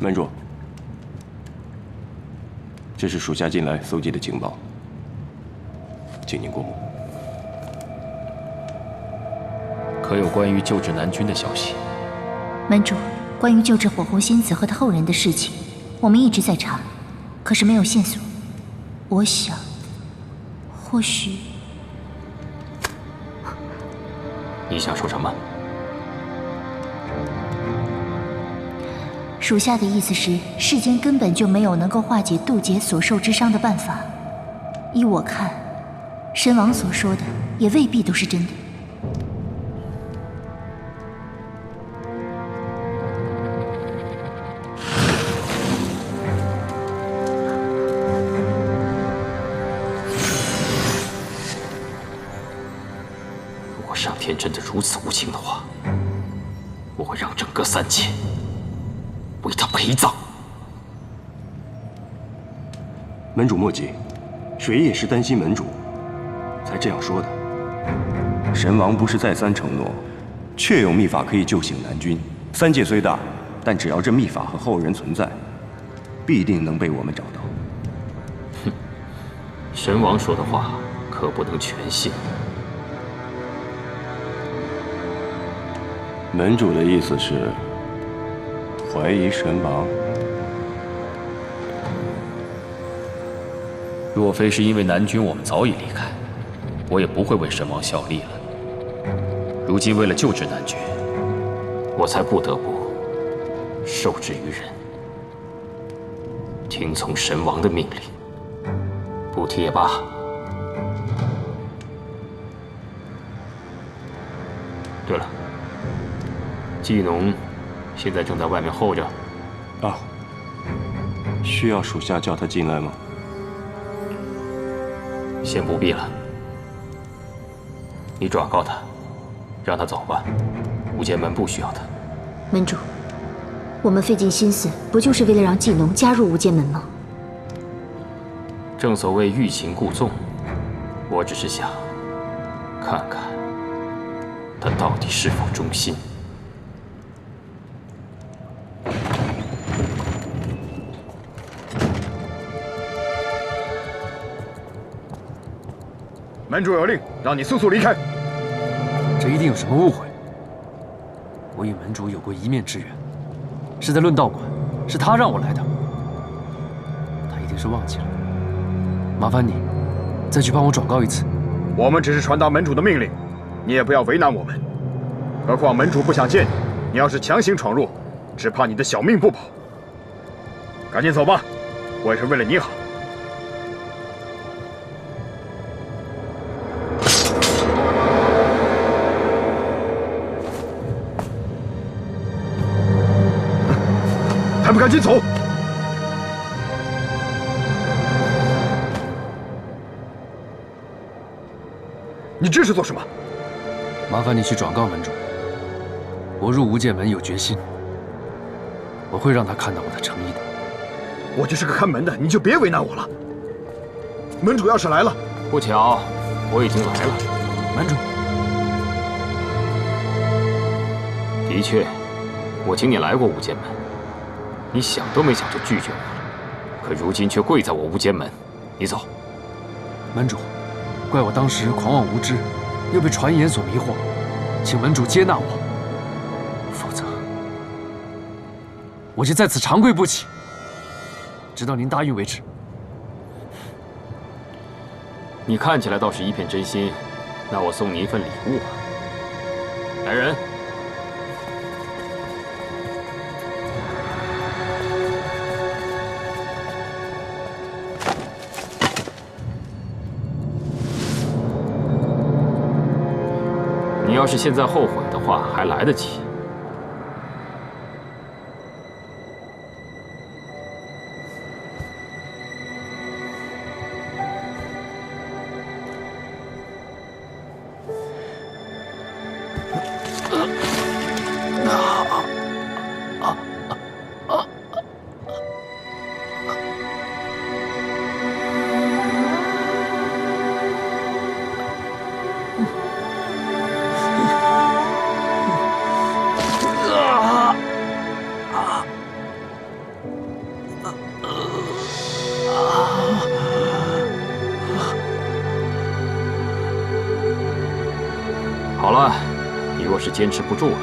门主，这是属下近来搜集的情报，请您过目。可有关于救治南军的消息？门主，关于救治火红仙子和他后人的事情，我们一直在查，可是没有线索。我想，或许……你想说什么？属下的意思是，世间根本就没有能够化解渡劫所受之伤的办法。依我看，神王所说的也未必都是真的。如果上天真的如此无情的话，我会让整个三界为他陪葬。门主莫急，水也是担心门主，才这样说的。神王不是再三承诺，确有秘法可以救醒南军。三界虽大，但只要这秘法和后人存在，必定能被我们找到。哼，神王说的话可不能全信。门主的意思是怀疑神王？若非是因为南军我们早已离开，我也不会为神王效力了。如今为了救治南军，我才不得不受制于人，听从神王的命令。不提也罢。对了，季农现在正在外面候着。啊，需要属下叫他进来吗？先不必了，你转告他，让他走吧。无间门不需要他。门主，我们费尽心思，不就是为了让季农加入无间门吗？正所谓欲擒故纵，我只是想看看他到底是否忠心。门主有令，让你速速离开。这一定有什么误会。我与门主有过一面之缘，是在论道馆，是他让我来的。他一定是忘记了。麻烦你再去帮我转告一次。我们只是传达门主的命令，你也不要为难我们。何况门主不想见你，你要是强行闯入，只怕你的小命不保。赶紧走吧，我也是为了你好。还不赶紧走！你这是做什么？麻烦你去转告门主，我入无间门有决心，我会让他看到我的诚意的。我就是个看门的，你就别为难我了。门主要是来了，不巧，我已经来了。门主，的确，我请你来过无间门，你想都没想就拒绝我了。可如今却跪在我无间门，你走。门主，怪我当时狂妄无知，又被传言所迷惑，请门主接纳我，否则我就在此长跪不起，直到您答应为止。你看起来倒是一片真心，那我送你一份礼物吧。来人！你要是现在后悔的话，还来得及。好了，你若是坚持不住了，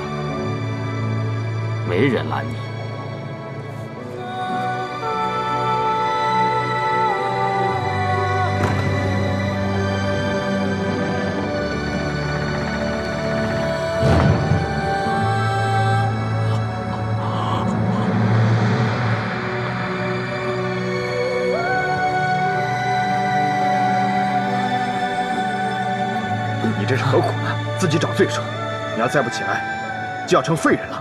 没人拦你。你这是何苦呢？自己找罪受。你要再不起来，就要成废人了。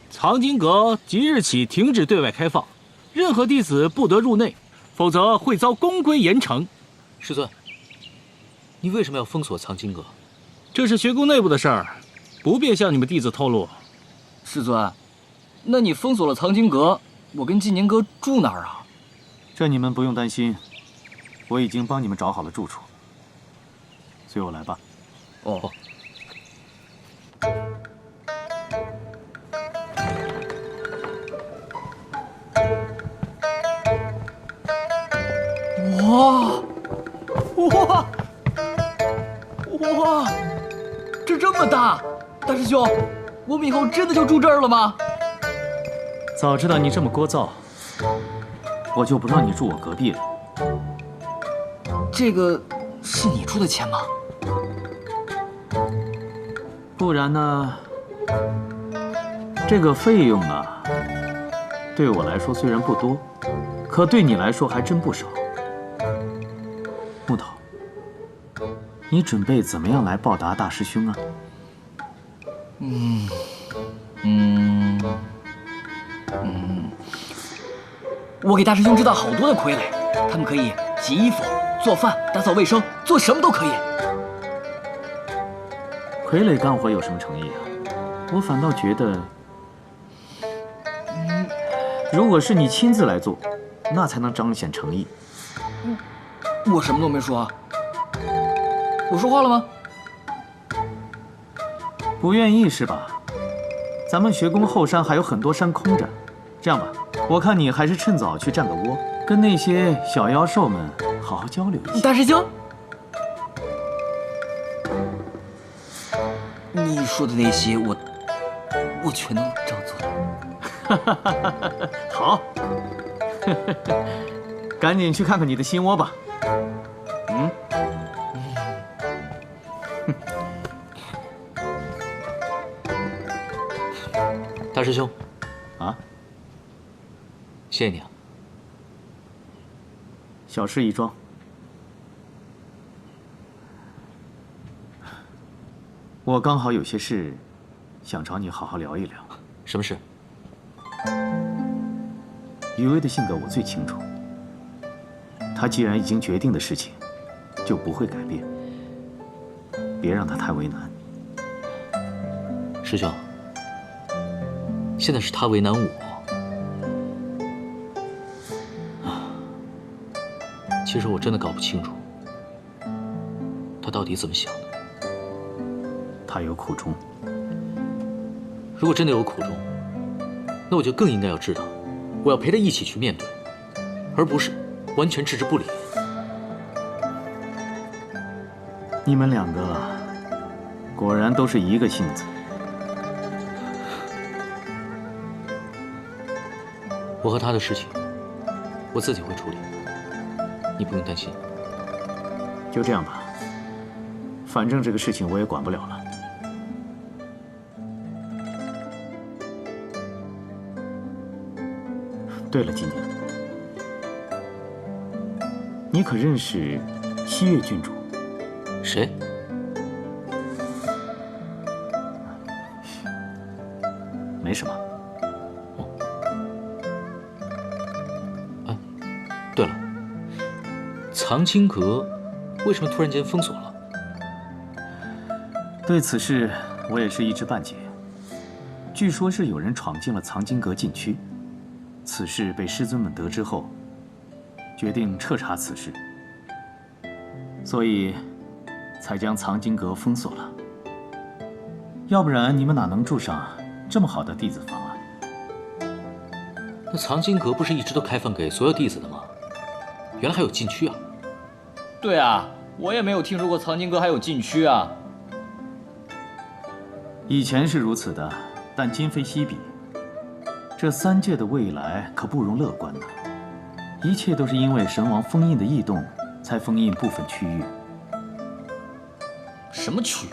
藏经阁即日起停止对外开放，任何弟子不得入内，否则会遭公规严惩。师尊，你为什么要封锁藏经阁？这是学宫内部的事儿，不便向你们弟子透露。师尊，那你封锁了藏经阁，我跟纪年阁住哪儿啊？这你们不用担心，我已经帮你们找好了住处。随我来吧。哦。哇！这这么大！大师兄，我们以后真的就住这儿了吗？早知道你这么聒噪，我就不让你住我隔壁了。这个是你出的钱吗？不然呢？这个费用啊，对我来说虽然不多，可对你来说还真不少。木头，你准备怎么样来报答大师兄啊？我给大师兄知道好多的傀儡，他们可以洗衣服、做饭、打扫卫生，做什么都可以。傀儡干活有什么诚意啊？我反倒觉得，如果是你亲自来做，那才能彰显诚意。我什么都没说啊，我说话了吗？不愿意是吧？咱们学宫后山还有很多山空着，这样吧，我看你还是趁早去占个窝，跟那些小妖兽们好好交流一下。大师兄，你说的那些我全都照做了。好，赶紧去看看你的新窝吧。大师兄，啊，谢谢你啊。小事一桩。我刚好有些事，想找你好好聊一聊。什么事？余威的性格我最清楚，他既然已经决定的事情，就不会改变。别让他太为难。师兄，现在是他为难我。其实我真的搞不清楚，他到底怎么想的。他有苦衷。如果真的有苦衷，那我就更应该要知道，我要陪他一起去面对，而不是完全置之不理。你们两个果然都是一个性子。我和他的事情，我自己会处理，你不用担心。就这样吧，反正这个事情我也管不了了。对了，今年你可认识西岳郡主？没什么。对了，藏经阁为什么突然间封锁了？对此事，我也是一知半解。据说是有人闯进了藏经阁禁区，此事被师尊们得知后，决定彻查此事，所以才将藏经阁封锁了。要不然你们哪能住上这么好的弟子房啊？那藏经阁不是一直都开放给所有弟子的吗？原来还有禁区啊！对啊，我也没有听说过藏经阁还有禁区啊。以前是如此的，但今非昔比。这三界的未来可不容乐观呐！一切都是因为神王封印的异动，才封印部分区域。什么区域？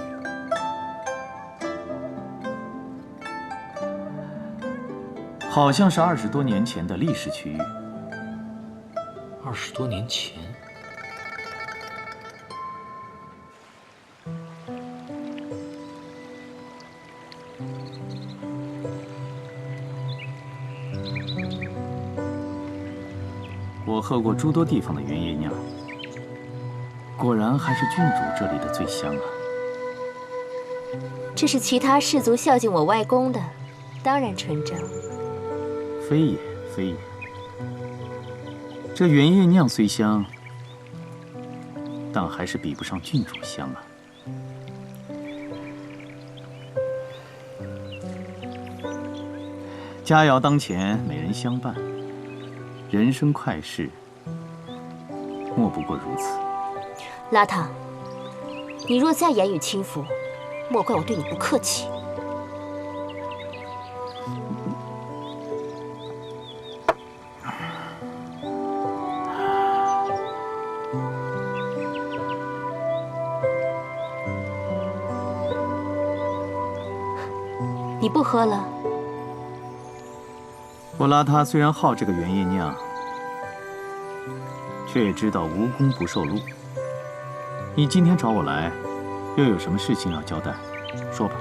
好像是20多年前的历史区域。20多年前。我喝过诸多地方的原叶酿，果然还是郡主这里的最香啊。这是其他氏族孝敬我外公的，当然纯正。非也，非也。这原叶酿虽香，但还是比不上郡主香啊。佳肴当前，美人相伴，人生快事，莫不过如此。邋遢，你若再言语轻浮，莫怪我对你不客气。你不喝了？我邋遢虽然好这个原叶酿，却也知道无功不受禄。你今天找我来，又有什么事情要交代？说吧。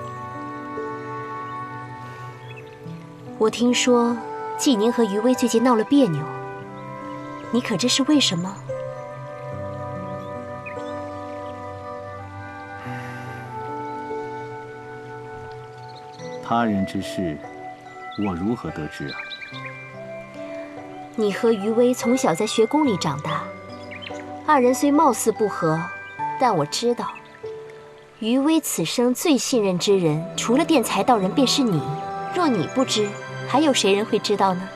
我听说季宁和余威最近闹了别扭，你可知是为什么？他人之事，我如何得知啊？你和余威从小在学宫里长大，二人虽貌似不合，但我知道，余威此生最信任之人，除了殿裁道人，便是你。若你不知，还有谁人会知道呢？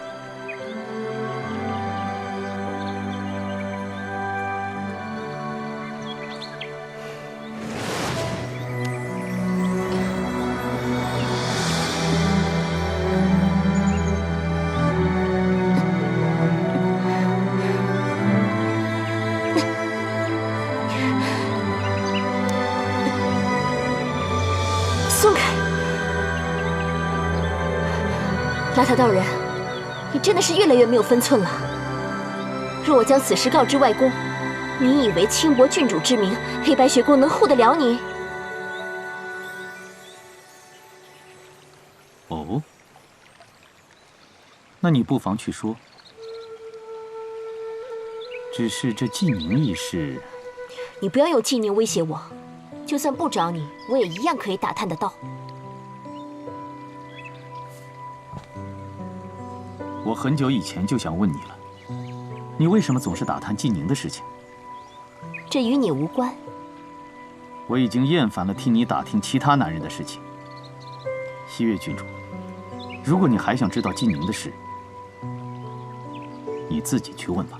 松开！邋遢道人，你真的是越来越没有分寸了。若我将此事告知外公，你以为轻薄郡主之名，黑白学宫能护得了你？哦，那你不妨去说。只是这季宁一事，你不要用季宁威胁我。就算不找你，我也一样可以打探得到。我很久以前就想问你了，你为什么总是打探季宁的事情？这与你无关。我已经厌烦了听你打听其他男人的事情。西岳郡主，如果你还想知道季宁的事，你自己去问吧。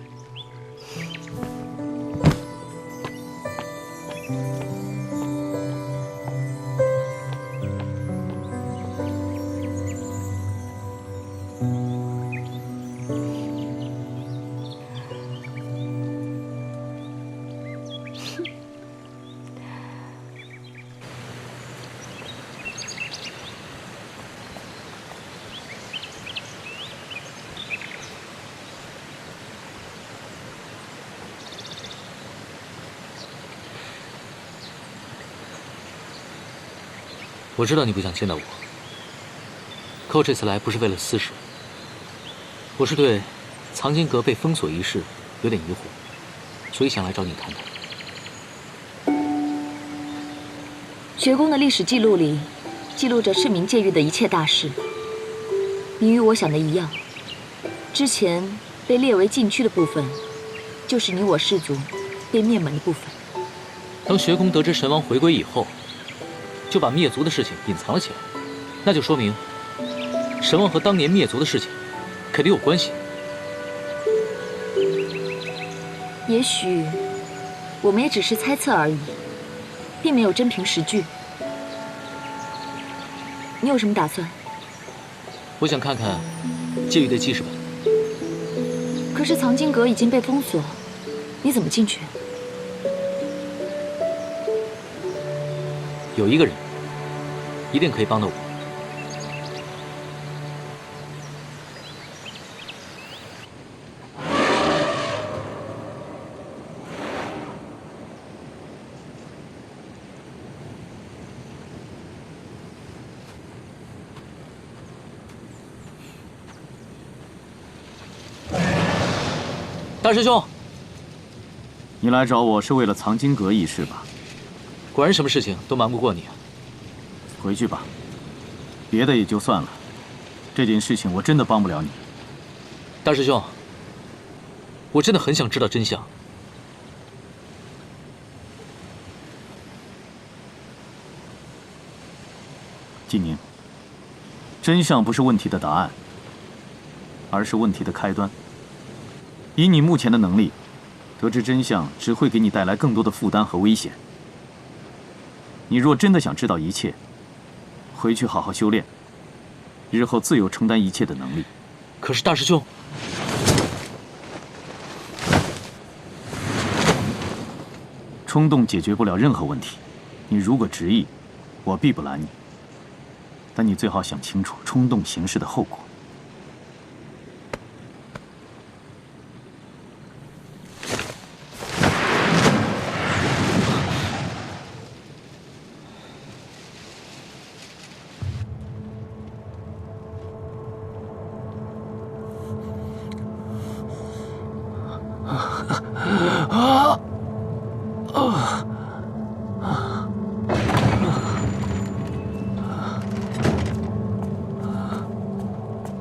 我知道你不想见到我，可我这次来不是为了私事，我是对藏经阁被封锁一事有点疑惑，所以想来找你谈谈。学宫的历史记录里，记录着市民戒狱的一切大事。你与我想的一样，之前被列为禁区的部分，就是你我氏族被灭门的部分。当学宫得知神王回归以后，就把灭族的事情隐藏了起来，那就说明神王和当年灭族的事情肯定有关系。也许我们也只是猜测而已，并没有真凭实据。你有什么打算？我想看看戒狱的记事本。可是藏经阁已经被封锁，你怎么进去？有一个人一定可以帮到我。大师兄，你来找我是为了藏经阁一事吧？果然什么事情都瞒不过你啊！回去吧，别的也就算了，这件事情我真的帮不了你。大师兄，我真的很想知道真相。纪宁，真相不是问题的答案，而是问题的开端。以你目前的能力，得知真相只会给你带来更多的负担和危险。你若真的想知道一切，回去好好修炼，日后自有承担一切的能力。可是大师兄，冲动解决不了任何问题。你如果执意，我必不拦你。但你最好想清楚冲动行事的后果。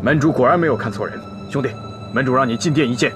门主果然没有看错人，兄弟，门主让你进殿一见。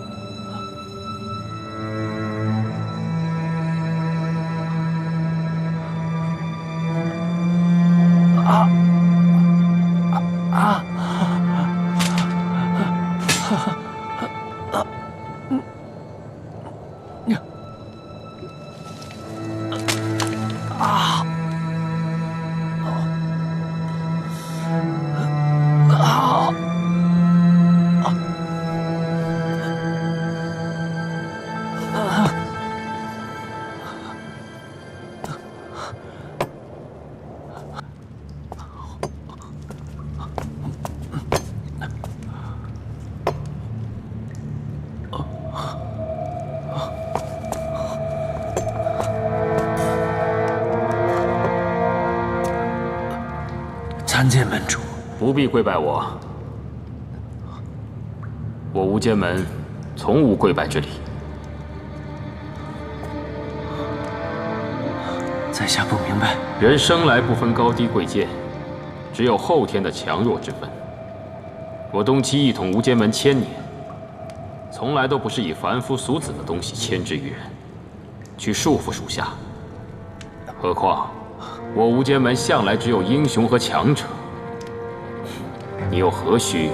参见门主。不必跪拜我，我无间门从无跪拜之礼。在下不明白，人生来不分高低贵贱，只有后天的强弱之分。我东岐一统无间门1000年，从来都不是以凡夫俗子的东西牵制于人，去束缚属下。何况我无间门向来只有英雄和强者，你又何须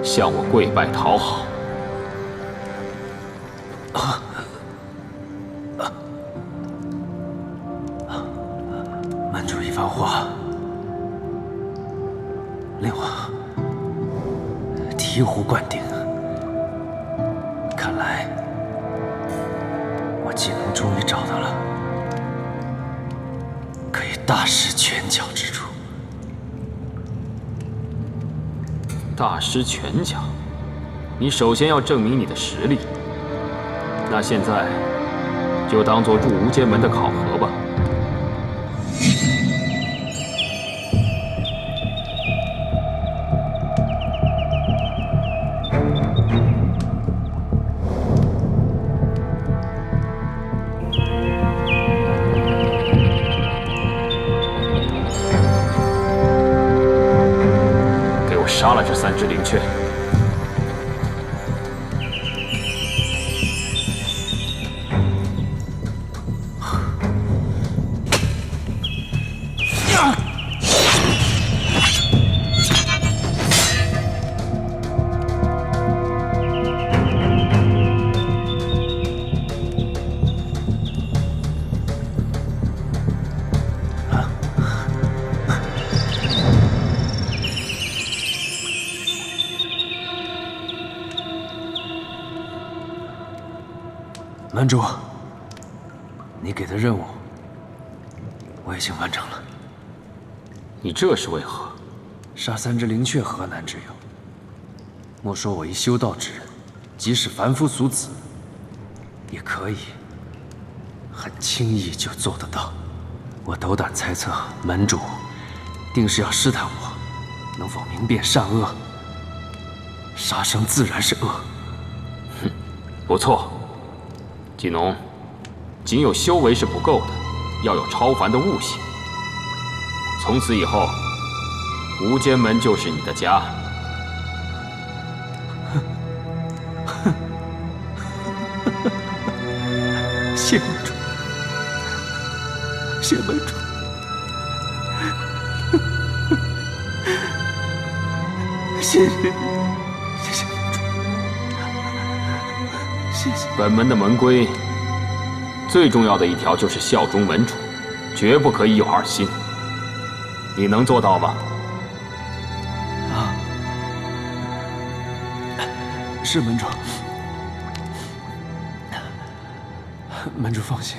向我跪拜讨好？门主一番话，令我醍醐灌顶。看来我技能终于找到了可以大施拳脚之处。大施拳脚，你首先要证明你的实力。那现在就当做入无间门的考核吧。杀了这3只灵雀。门主，你给的任务我已经完成了。你这是为何？杀3只灵雀何难之有？莫说我一修道之人，即使凡夫俗子，也可以很轻易就做得到。我斗胆猜测，门主定是要试探我能否明辨善恶。杀生自然是恶。哼，不错。季农，仅有修为是不够的，要有超凡的悟性。从此以后，无间门就是你的家。谢门主，谢门主。谢谢，谢谢门主，谢谢。本门的门规，最重要的一条就是效忠门主，绝不可以有二心。你能做到吗？啊，是门主。门主放心。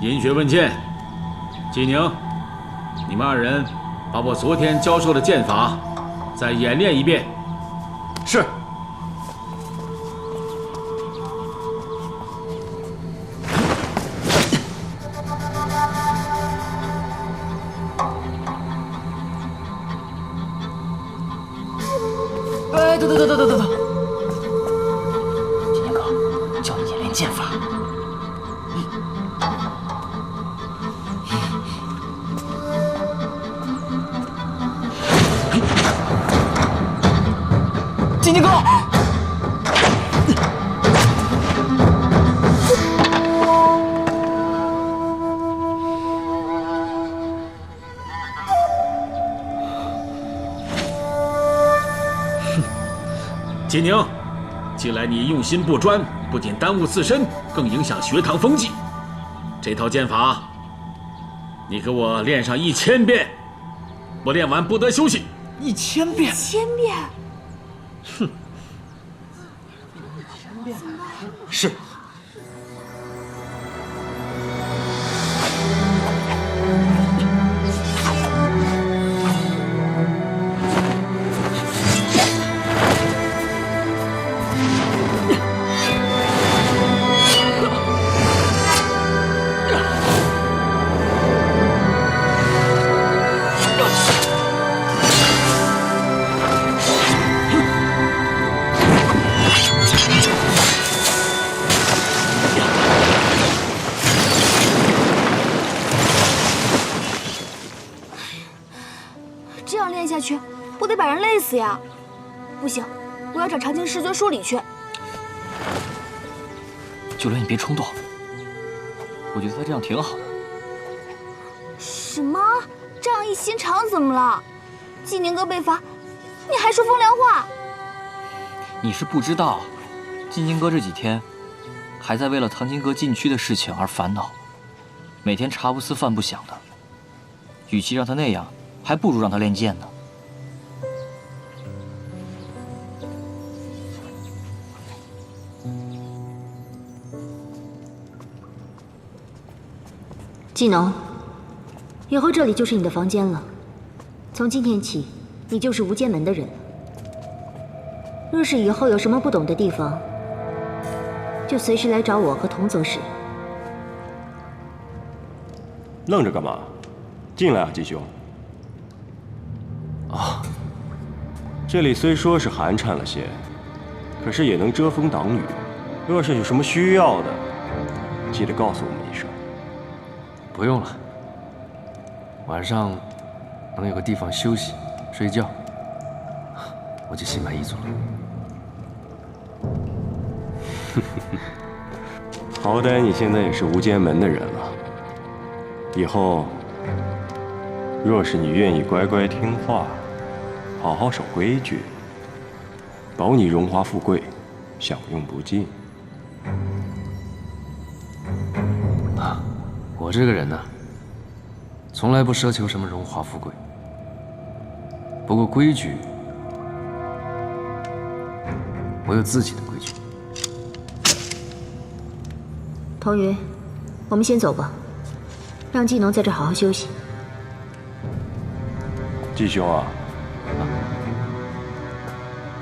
银雪问剑，季宁，你们2人把我昨天教授的剑法再演练一遍。是。哎，等！金天哥，教你演练剑法。金天哥，季宁，近来你用心不专，不仅耽误自身，更影响学堂风气。这套剑法，你给我练上1000遍，我练完不得休息。1000遍？1000遍？哼！是。这样练下去，不得把人累死呀！不行，我要找长青师尊说理去。九莲，你别冲动，我觉得他这样挺好的。什么？这样一心肠怎么了？季宁哥被罚，你还说风凉话？你是不知道，季宁哥这几天还在为了唐金阁禁区的事情而烦恼，每天茶不思饭不想的。与其让他那样，还不如让他练剑呢。季农，以后这里就是你的房间了。从今天起，你就是无间门的人。若是以后有什么不懂的地方，就随时来找我和童左使。愣着干嘛？进来啊，季兄。啊，这里虽说是寒碜了些，可是也能遮风挡雨。若是有什么需要的，记得告诉我们一声。不用了，晚上能有个地方休息睡觉，我就心满意足了。好歹你现在也是无间门的人了，以后若是你愿意乖乖听话，好好守规矩，保你荣华富贵，享用不尽。啊，我这个人呢，从来不奢求什么荣华富贵。不过规矩，我有自己的规矩。童云，我们先走吧，让季农在这好好休息。季兄啊，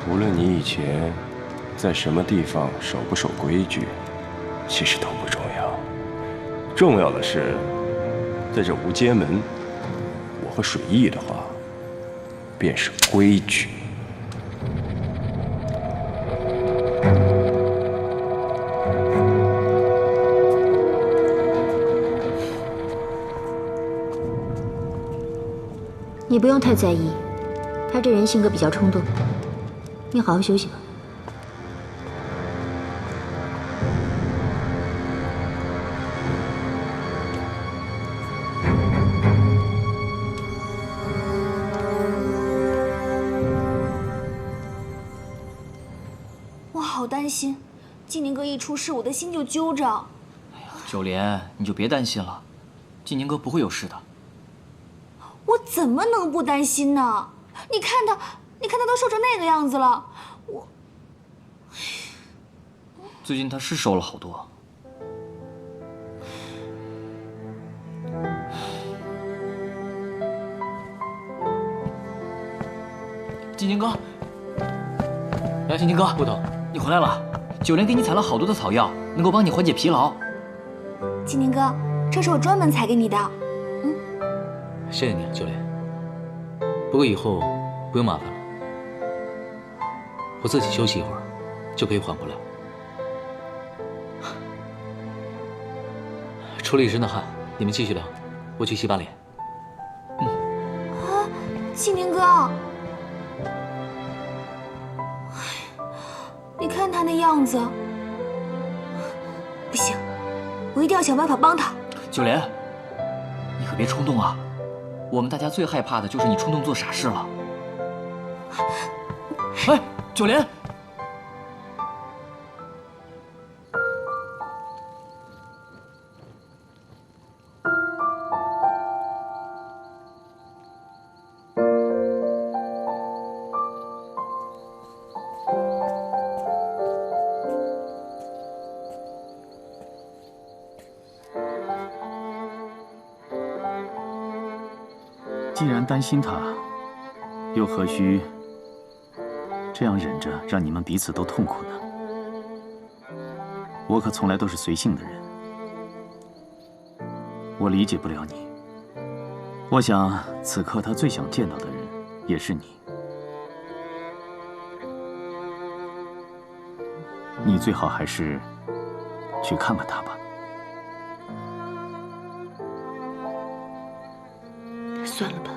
无论你以前在什么地方守不守规矩，其实都不重要。重要的是，在这无间门，我和水翼的话，便是规矩。你不用太在意，他这人性格比较冲动，你好好休息吧。我好担心，静宁哥一出事，我的心就揪着。哎呀，九莲，你就别担心了，静宁哥不会有事的。我怎么能不担心呢？你看他都瘦成那个样子了，我……最近他是瘦了好多。静宁哥，来，静宁哥，不疼，你回来了。九莲给你采了好多的草药，能够帮你缓解疲劳。静宁哥，这是我专门采给你的。谢谢你，九莲。不过以后不用麻烦了，我自己休息一会儿，就可以缓过来了。出了一身的汗，你们继续聊，我去洗把脸。啊，静宁哥，你看他那样子，不行，我一定要想办法帮他。九莲，你可别冲动啊！我们大家最害怕的就是你冲动做傻事了。哎，九莲，既然担心他，又何须这样忍着，让你们彼此都痛苦呢？我可从来都是随性的人，我理解不了你。我想此刻他最想见到的人也是你。你最好还是去看看他吧。算了吧。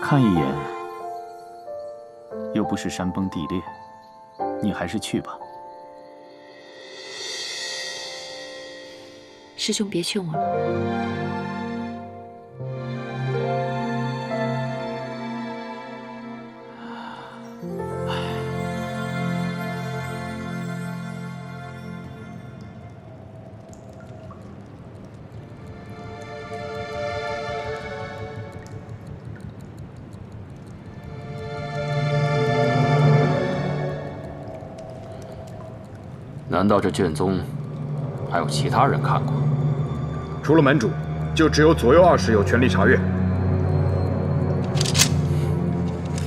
看一眼，又不是山崩地裂，你还是去吧。师兄别劝我了。难道这卷宗还有其他人看过？除了门主，就只有左右二使有权利查阅。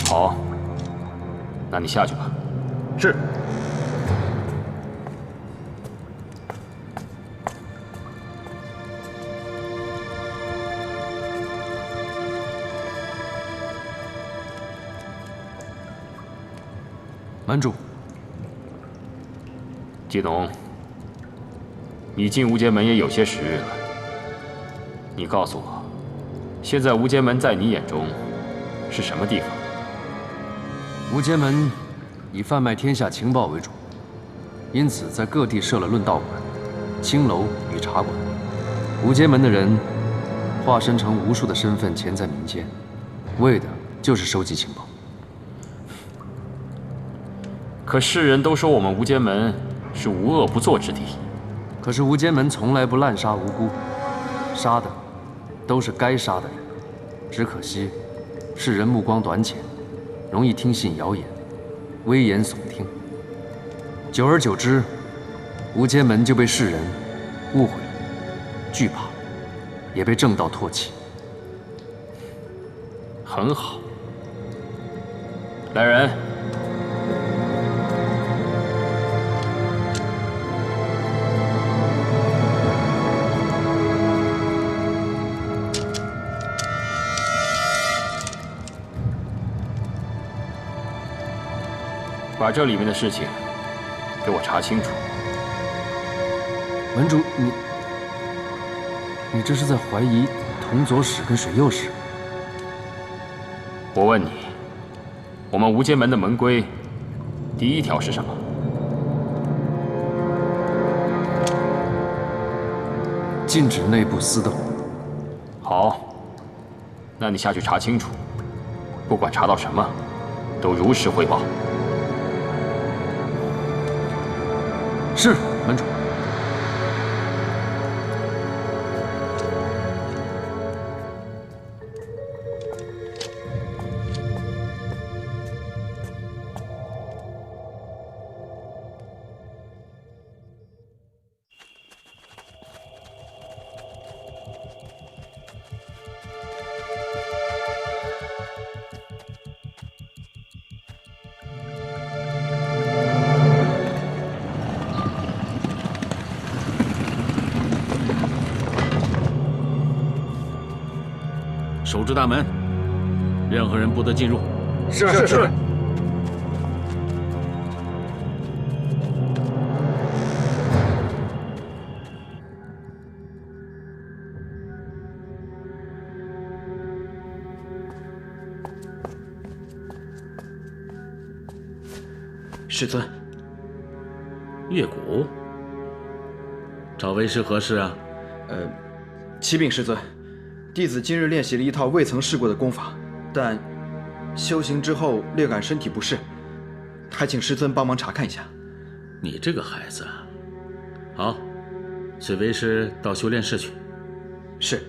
好，那你下去吧。是。门主，季农，你进无间门也有些时日了。你告诉我，现在无间门在你眼中是什么地方？无间门以贩卖天下情报为主，因此在各地设了论道馆、青楼与茶馆。无间门的人化身成无数的身份潜在民间，为的就是收集情报。可世人都说我们无间门是无恶不作之地，可是无间门从来不滥杀无辜，杀的都是该杀的人。只可惜世人目光短浅，容易听信谣言，危言耸听。久而久之，无间门就被世人误会了、惧怕了，也被正道唾弃。很好，来人！把这里面的事情给我查清楚。门主，你这是在怀疑铜左使跟水右使？我问你，我们无间门的门规第一条是什么？禁止内部私斗。好，那你下去查清楚，不管查到什么，都如实汇报。是，门主。守住大门，任何人不得进入。是。师尊，月谷，找为师何事啊？启禀师尊。弟子今日练习了一套未曾试过的功法，但修行之后略感身体不适，还请师尊帮忙查看一下。你这个孩子，好，随为师到修炼室去。是。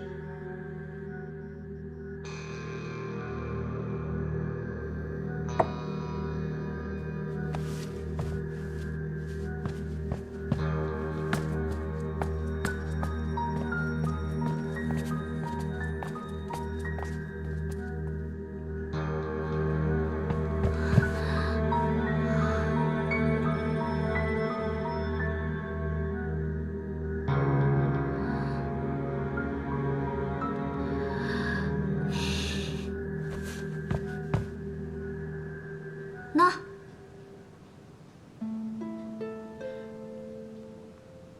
那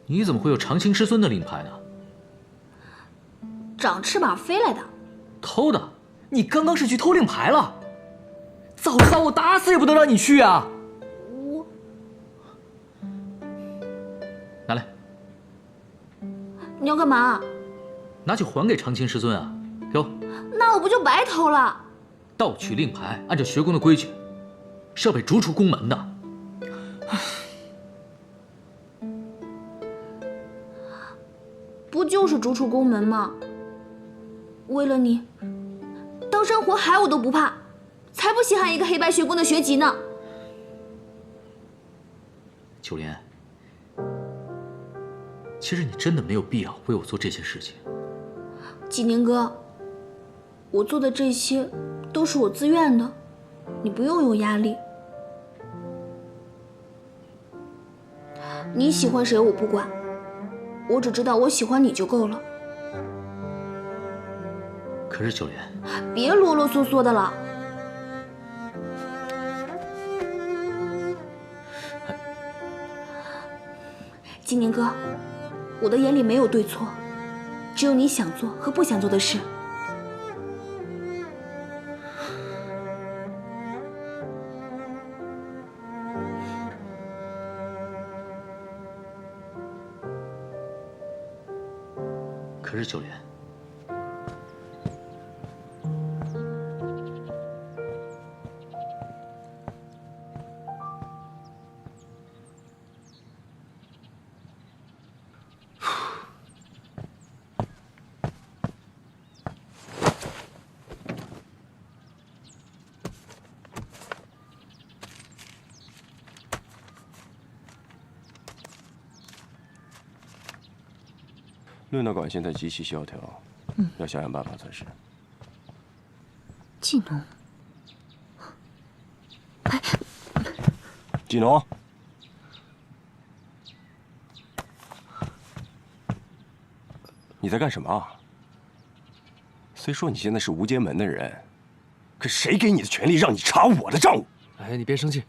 你怎么会有长青师尊的令牌呢？长翅膀飞来的。偷的？你刚刚是去偷令牌了？早知道我打死也不能让你去啊！我拿来。你要干嘛？拿去还给长青师尊啊！给我。那我不就白偷了？盗取令牌，按照学宫的规矩，是要被逐出宫门的。不就是逐出宫门吗？为了你，当山活海我都不怕，才不稀罕一个黑白学宫的学籍呢。秋莲，其实你真的没有必要为我做这些事情。纪宁哥，我做的这些都是我自愿的，你不用有压力。你喜欢谁我不管，我只知道我喜欢你就够了。可是秋莲，别啰啰嗦嗦的了。金宁哥，我的眼里没有对错，只有你想做和不想做的事。可是九莲，论道馆现在极其萧条，要想想办法才是。季农，季农，你在干什么啊？虽说你现在是无间门的人，可谁给你的权利让你查我的账务？哎，你别生气。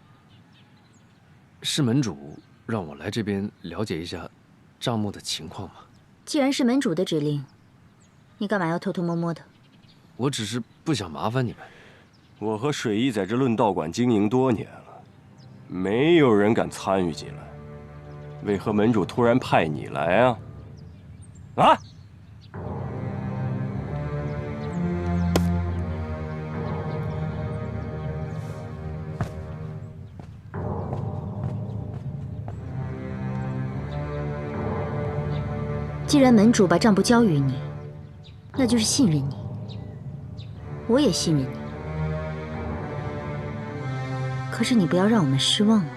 是门主让我来这边了解一下账目的情况嘛。既然是门主的指令，你干嘛要偷偷摸摸的？我只是不想麻烦你们。我和水一在这论道馆经营多年了，没有人敢参与进来，为何门主突然派你来啊？啊！既然门主把账簿交予你，那就是信任你，我也信任你。可是你不要让我们失望啊！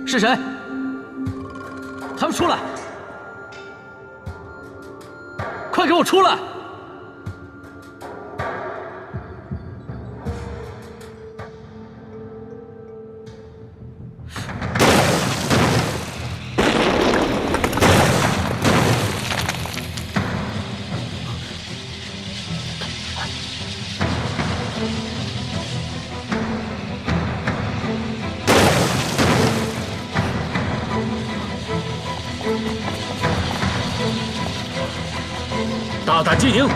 是谁？还不出来！快给我出来！大胆经营，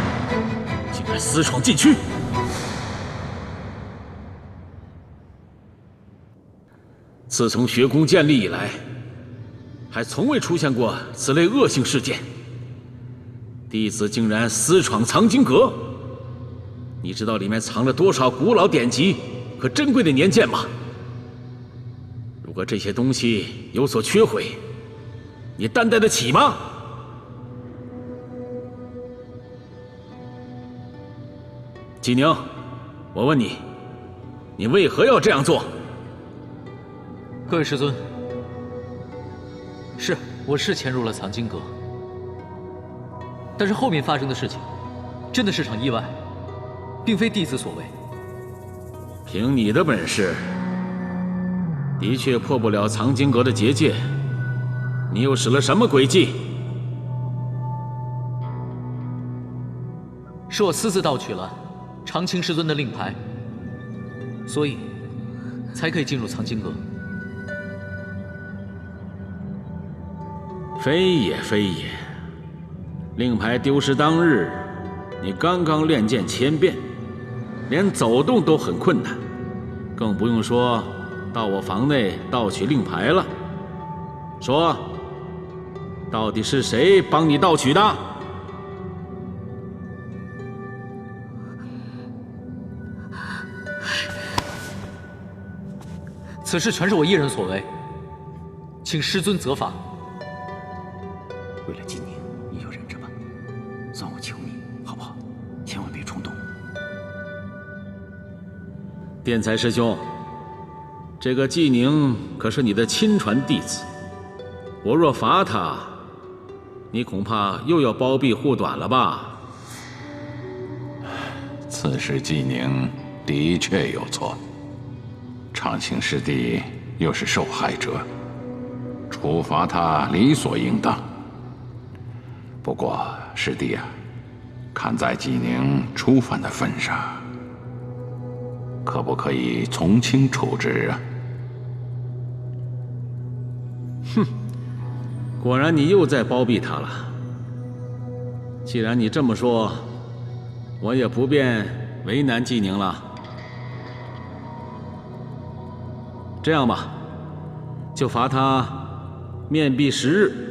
竟敢私闯禁区！自从学宫建立以来，还从未出现过此类恶性事件。弟子竟然私闯藏经阁，你知道里面藏了多少古老典籍和珍贵的年鉴吗？如果这些东西有所缺毁，你担待得起吗？纪宁，我问你，你为何要这样做？各位师尊，我是潜入了藏经阁，但是后面发生的事情，真的是场意外，并非弟子所为。凭你的本事，的确破不了藏经阁的结界，你又使了什么诡计？是我私自盗取了长青师尊的令牌，所以才可以进入藏经阁。非也非也，令牌丢失当日，你刚刚练剑千遍，连走动都很困难，更不用说到我房内盗取令牌了。说，到底是谁帮你盗取的？此事全是我一人所为，请师尊责罚。为了纪宁，你就忍着吧，算我求你，好不好？千万别冲动。殿才师兄，这个纪宁可是你的亲传弟子，我若罚他，你恐怕又要包庇护短了吧？此事纪宁的确有错。长兴师弟又是受害者，处罚他理所应当。不过师弟啊，看在纪宁初犯的份上，可不可以从轻处置啊？哼，果然你又在包庇他了。既然你这么说，我也不便为难纪宁了。这样吧，就罚他面壁10日。